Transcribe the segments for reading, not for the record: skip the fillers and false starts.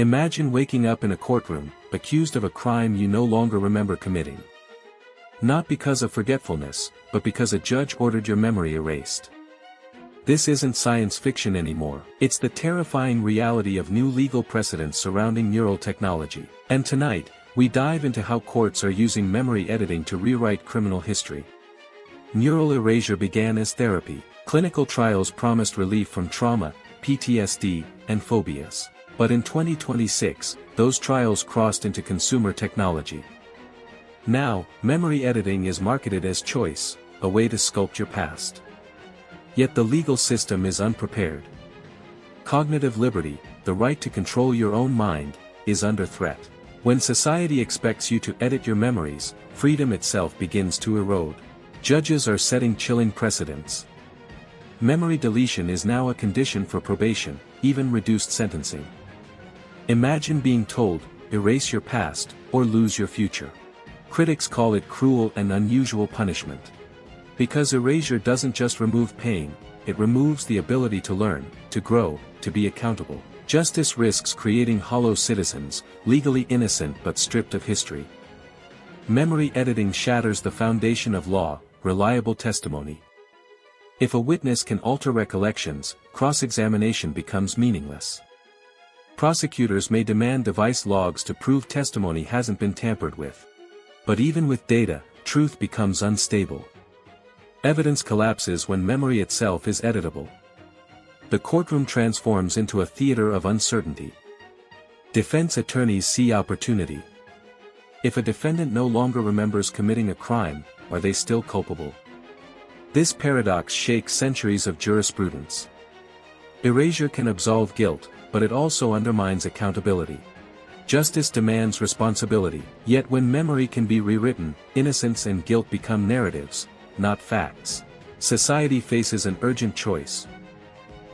Imagine waking up in a courtroom, accused of a crime you no longer remember committing. Not because of forgetfulness, but because a judge ordered your memory erased. This isn't science fiction anymore, it's the terrifying reality of new legal precedents surrounding neurotechnology. And tonight, we dive into how courts are using memory editing to rewrite criminal history. Neural erasure began as therapy. Clinical trials promised relief from trauma, PTSD, and phobias. But in 2026, those trials crossed into consumer technology. Now, memory editing is marketed as choice, a way to sculpt your past. Yet the legal system is unprepared. Cognitive liberty, the right to control your own mind, is under threat. When society expects you to edit your memories, freedom itself begins to erode. Judges are setting chilling precedents. Memory deletion is now a condition for probation, even reduced sentencing. Imagine being told, erase your past, or lose your future. Critics call it cruel and unusual punishment. Because erasure doesn't just remove pain, it removes the ability to learn, to grow, to be accountable. Justice risks creating hollow citizens, legally innocent but stripped of history. Memory editing shatters the foundation of law, reliable testimony. If a witness can alter recollections, cross-examination becomes meaningless. Prosecutors may demand device logs to prove testimony hasn't been tampered with. But even with data, truth becomes unstable. Evidence collapses when memory itself is editable. The courtroom transforms into a theater of uncertainty. Defense attorneys see opportunity. If a defendant no longer remembers committing a crime, are they still culpable? This paradox shakes centuries of jurisprudence. Erasure can absolve guilt, but it also undermines accountability. Justice demands responsibility, yet when memory can be rewritten, innocence and guilt become narratives, not facts. Society faces an urgent choice.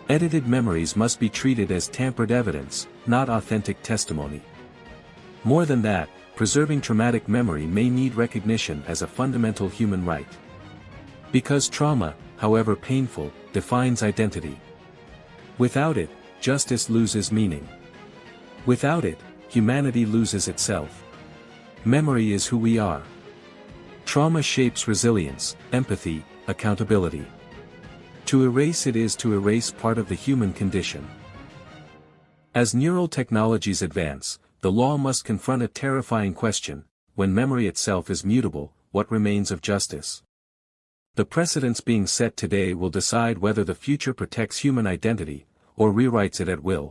Edited memories must be treated as tampered evidence, not authentic testimony. More than that, preserving traumatic memory may need recognition as a fundamental human right. Because trauma, however painful, defines identity. Without it, justice loses meaning. Without it, humanity loses itself. Memory is who we are. Trauma shapes resilience, empathy, accountability. To erase it is to erase part of the human condition. As neural technologies advance, the law must confront a terrifying question: when memory itself is mutable, what remains of justice? The precedents being set today will decide whether the future protects human identity, or rewrites it at will.